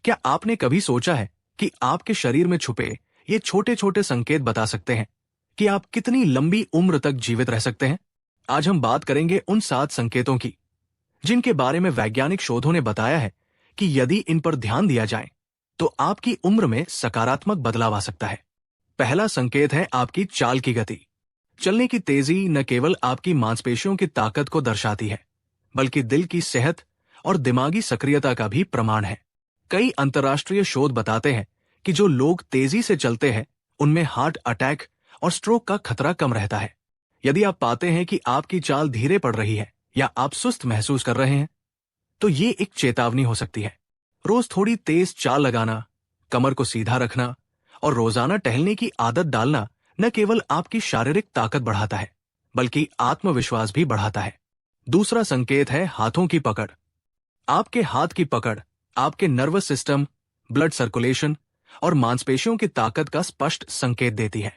क्या आपने कभी सोचा है कि आपके शरीर में छुपे ये छोटे छोटे संकेत बता सकते हैं कि आप कितनी लंबी उम्र तक जीवित रह सकते हैं? आज हम बात करेंगे उन 7 संकेतों की जिनके बारे में वैज्ञानिक शोधों ने बताया है कि यदि इन पर ध्यान दिया जाए तो आपकी उम्र में सकारात्मक बदलाव आ सकता है। पहला संकेत है आपकी चाल की गति। चलने की तेजी न केवल आपकी मांसपेशियों की ताकत को दर्शाती है, बल्कि दिल की सेहत और दिमागी सक्रियता का भी प्रमाण है। कई अंतर्राष्ट्रीय शोध बताते हैं कि जो लोग तेजी से चलते हैं उनमें हार्ट अटैक और स्ट्रोक का खतरा कम रहता है। यदि आप पाते हैं कि आपकी चाल धीरे पड़ रही है या आप सुस्त महसूस कर रहे हैं, तो ये एक चेतावनी हो सकती है। रोज थोड़ी तेज चाल लगाना, कमर को सीधा रखना और रोजाना टहलने की आदत डालना न केवल आपकी शारीरिक ताकत बढ़ाता है, बल्कि आत्मविश्वास भी बढ़ाता है। दूसरा संकेत है हाथों की पकड़। आपके हाथ की पकड़ आपके नर्वस सिस्टम, ब्लड सर्कुलेशन और मांसपेशियों की ताकत का स्पष्ट संकेत देती है।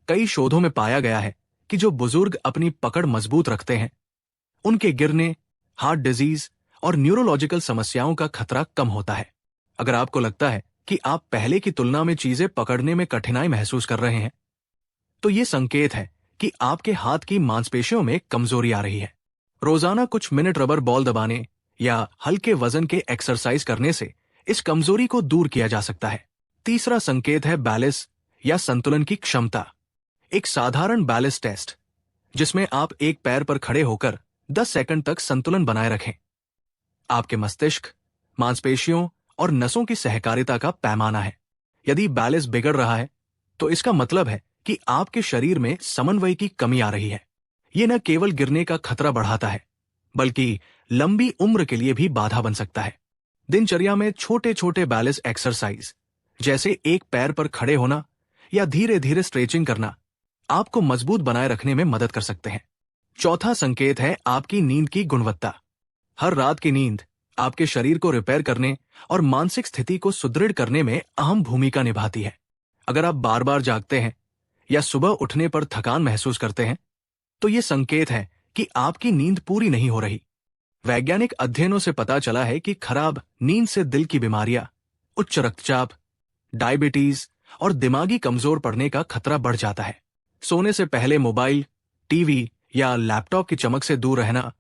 कई शोधों में पाया गया है कि जो बुजुर्ग अपनी पकड़ मजबूत रखते हैं, उनके गिरने, हार्ट डिजीज और न्यूरोलॉजिकल समस्याओं का खतरा कम होता है। अगर आपको लगता है कि आप पहले की तुलना में चीजें पकड़ने में कठिनाई महसूस कर रहे हैं, तो ये संकेत है कि आपके हाथ की मांसपेशियों में कमजोरी आ रही है। रोजाना कुछ मिनट रबर बॉल दबाने या हल्के वजन के एक्सरसाइज करने से इस कमजोरी को दूर किया जा सकता है। तीसरा संकेत है बैलेंस या संतुलन की क्षमता। एक साधारण बैलेंस टेस्ट, जिसमें आप एक पैर पर खड़े होकर 10 सेकंड तक संतुलन बनाए रखें, आपके मस्तिष्क, मांसपेशियों और नसों की सहकारिता का पैमाना है। यदि बैलेंस बिगड़ रहा है, तो इसका मतलब है कि आपके शरीर में समन्वय की कमी आ रही है। ये न केवल गिरने का खतरा बढ़ाता है, बल्कि लंबी उम्र के लिए भी बाधा बन सकता है। दिनचर्या में छोटे छोटे बैलेंस एक्सरसाइज, जैसे एक पैर पर खड़े होना या धीरे धीरे स्ट्रेचिंग करना, आपको मजबूत बनाए रखने में मदद कर सकते हैं। चौथा संकेत है आपकी नींद की गुणवत्ता। हर रात की नींद आपके शरीर को रिपेयर करने और मानसिक स्थिति को सुदृढ़ करने में अहम भूमिका निभाती है। अगर आप बार बार जागते हैं या सुबह उठने पर थकान महसूस करते हैं, तो ये संकेत है कि आपकी नींद पूरी नहीं हो रही। वैज्ञानिक अध्ययनों से पता चला है कि खराब नींद से दिल की बीमारियां, उच्च रक्तचाप, डायबिटीज और दिमागी कमजोर पड़ने का खतरा बढ़ जाता है। सोने से पहले मोबाइल, टीवी या लैपटॉप की चमक से दूर रहना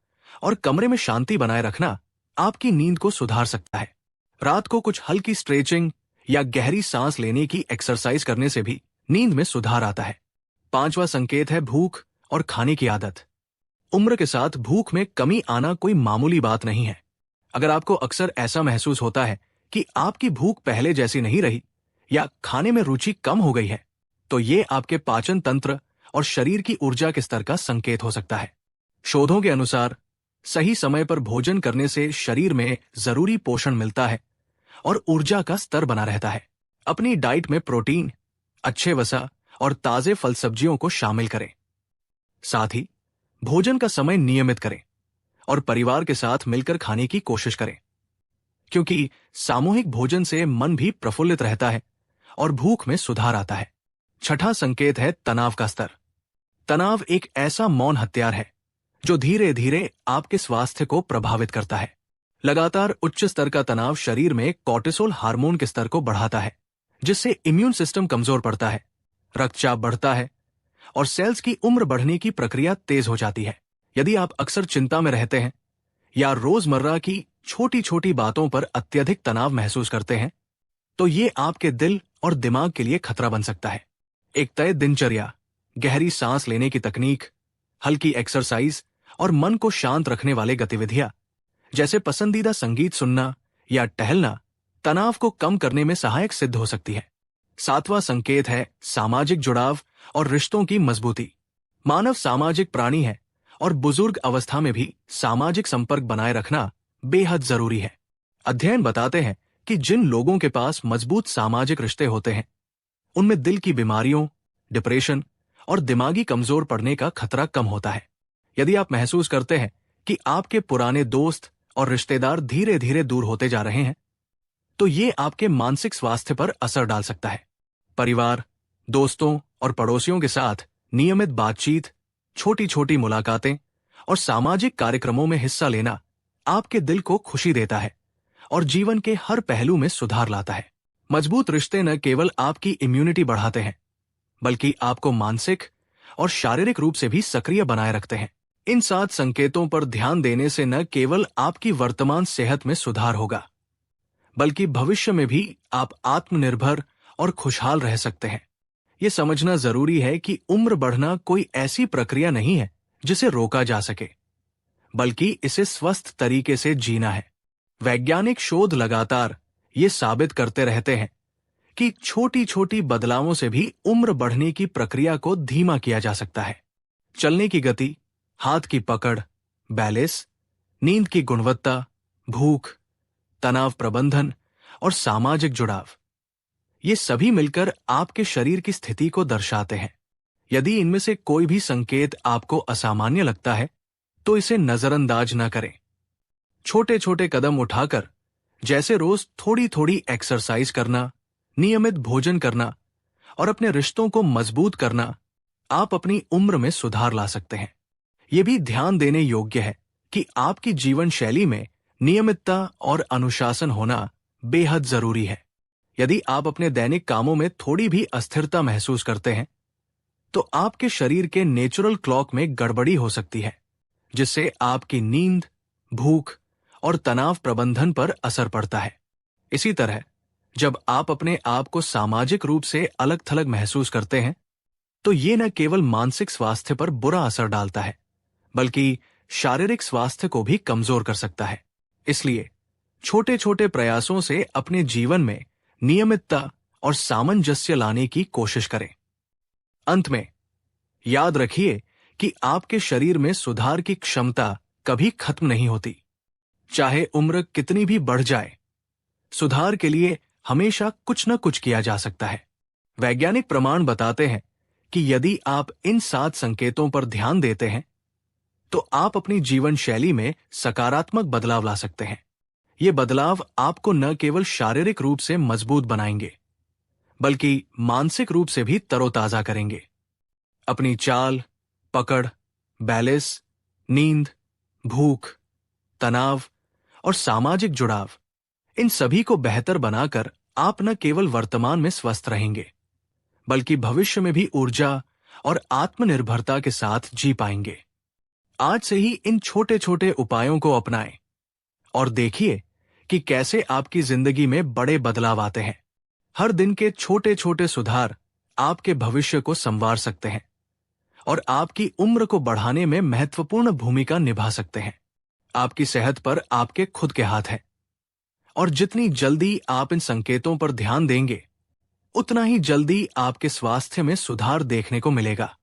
और कमरे में शांति बनाए रखना आपकी नींद को सुधार सकता है। रात को कुछ हल्की स्ट्रेचिंग या गहरी सांस लेने की एक्सरसाइज करने से भी नींद में सुधार आता है। पांचवा संकेत है भूख और खाने की आदत। उम्र के साथ भूख में कमी आना कोई मामूली बात नहीं है। अगर आपको अक्सर ऐसा महसूस होता है कि आपकी भूख पहले जैसी नहीं रही या खाने में रुचि कम हो गई है, तो ये आपके पाचन तंत्र और शरीर की ऊर्जा के स्तर का संकेत हो सकता है। शोधों के अनुसार सही समय पर भोजन करने से शरीर में जरूरी पोषण मिलता है और ऊर्जा का स्तर बना रहता है। अपनी डाइट में प्रोटीन, अच्छे वसा और ताजे फल सब्जियों को शामिल करें। साथ ही भोजन का समय नियमित करें और परिवार के साथ मिलकर खाने की कोशिश करें, क्योंकि सामूहिक भोजन से मन भी प्रफुल्लित रहता है और भूख में सुधार आता है। छठा संकेत है तनाव का स्तर। तनाव एक ऐसा मौन हथियार है जो धीरे धीरे आपके स्वास्थ्य को प्रभावित करता है। लगातार उच्च स्तर का तनाव शरीर में कॉर्टिसोल हार्मोन के स्तर को बढ़ाता है, जिससे इम्यून सिस्टम कमजोर पड़ता है, रक्तचाप बढ़ता है और सेल्स की उम्र बढ़ने की प्रक्रिया तेज हो जाती है। यदि आप अक्सर चिंता में रहते हैं या रोजमर्रा की छोटी छोटी बातों पर अत्यधिक तनाव महसूस करते हैं, तो ये आपके दिल और दिमाग के लिए खतरा बन सकता है। एक तय दिनचर्या, गहरी सांस लेने की तकनीक, हल्की एक्सरसाइज और मन को शांत रखने वाले गतिविधियां, जैसे पसंदीदा संगीत सुनना या टहलना, तनाव को कम करने में सहायक सिद्ध हो सकती है। सातवां संकेत है सामाजिक जुड़ाव और रिश्तों की मजबूती। मानव सामाजिक प्राणी है और बुजुर्ग अवस्था में भी सामाजिक संपर्क बनाए रखना बेहद जरूरी है। अध्ययन बताते हैं कि जिन लोगों के पास मजबूत सामाजिक रिश्ते होते हैं, उनमें दिल की बीमारियों, डिप्रेशन और दिमागी कमजोर पड़ने का खतरा कम होता है। यदि आप महसूस करते हैं कि आपके पुराने दोस्त और रिश्तेदार धीरे धीरे दूर होते जा रहे हैं, तो ये आपके मानसिक स्वास्थ्य पर असर डाल सकता है। परिवार, दोस्तों और पड़ोसियों के साथ नियमित बातचीत, छोटी छोटी मुलाकातें और सामाजिक कार्यक्रमों में हिस्सा लेना आपके दिल को खुशी देता है और जीवन के हर पहलू में सुधार लाता है। मजबूत रिश्ते न केवल आपकी इम्यूनिटी बढ़ाते हैं, बल्कि आपको मानसिक और शारीरिक रूप से भी सक्रिय बनाए रखते हैं। इन 7 संकेतों पर ध्यान देने से न केवल आपकी वर्तमान सेहत में सुधार होगा, बल्कि भविष्य में भी आप आत्मनिर्भर और खुशहाल रह सकते हैं। ये समझना जरूरी है कि उम्र बढ़ना कोई ऐसी प्रक्रिया नहीं है जिसे रोका जा सके, बल्कि इसे स्वस्थ तरीके से जीना है। वैज्ञानिक शोध लगातार ये साबित करते रहते हैं कि छोटी छोटी बदलावों से भी उम्र बढ़ने की प्रक्रिया को धीमा किया जा सकता है। चलने की गति, हाथ की पकड़, बैलेंस, नींद की गुणवत्ता, भूख, तनाव प्रबंधन और सामाजिक जुड़ाव, ये सभी मिलकर आपके शरीर की स्थिति को दर्शाते हैं। यदि इनमें से कोई भी संकेत आपको असामान्य लगता है, तो इसे नजरअंदाज न करें। छोटे छोटे कदम उठाकर, जैसे रोज थोड़ी थोड़ी एक्सरसाइज करना, नियमित भोजन करना और अपने रिश्तों को मजबूत करना, आप अपनी उम्र में सुधार ला सकते हैं। यह भी ध्यान देने योग्य है कि आपकी जीवन शैली में नियमितता और अनुशासन होना बेहद जरूरी है। यदि आप अपने दैनिक कामों में थोड़ी भी अस्थिरता महसूस करते हैं, तो आपके शरीर के नेचुरल क्लॉक में गड़बड़ी हो सकती है, जिससे आपकी नींद, भूख और तनाव प्रबंधन पर असर पड़ता है। इसी तरह जब आप अपने आप को सामाजिक रूप से अलग थलग महसूस करते हैं, तो ये न केवल मानसिक स्वास्थ्य पर बुरा असर डालता है, बल्कि शारीरिक स्वास्थ्य को भी कमजोर कर सकता है। इसलिए छोटे छोटे प्रयासों से अपने जीवन में नियमितता और सामंजस्य लाने की कोशिश करें। अंत में याद रखिए कि आपके शरीर में सुधार की क्षमता कभी खत्म नहीं होती। चाहे उम्र कितनी भी बढ़ जाए, सुधार के लिए हमेशा कुछ न कुछ किया जा सकता है। वैज्ञानिक प्रमाण बताते हैं कि यदि आप इन 7 संकेतों पर ध्यान देते हैं, तो आप अपनी जीवन शैली में सकारात्मक बदलाव ला सकते हैं। ये बदलाव आपको न केवल शारीरिक रूप से मजबूत बनाएंगे, बल्कि मानसिक रूप से भी तरोताजा करेंगे। अपनी चाल, पकड़, बैलेंस, नींद, भूख, तनाव और सामाजिक जुड़ाव, इन सभी को बेहतर बनाकर आप न केवल वर्तमान में स्वस्थ रहेंगे, बल्कि भविष्य में भी ऊर्जा और आत्मनिर्भरता के साथ जी पाएंगे। आज से ही इन छोटे छोटे उपायों को अपनाएं और देखिए कि कैसे आपकी जिंदगी में बड़े बदलाव आते हैं। हर दिन के छोटे छोटे सुधार आपके भविष्य को संवार सकते हैं और आपकी उम्र को बढ़ाने में महत्वपूर्ण भूमिका निभा सकते हैं। आपकी सेहत पर आपके खुद के हाथ है, और जितनी जल्दी आप इन संकेतों पर ध्यान देंगे, उतना ही जल्दी आपके स्वास्थ्य में सुधार देखने को मिलेगा।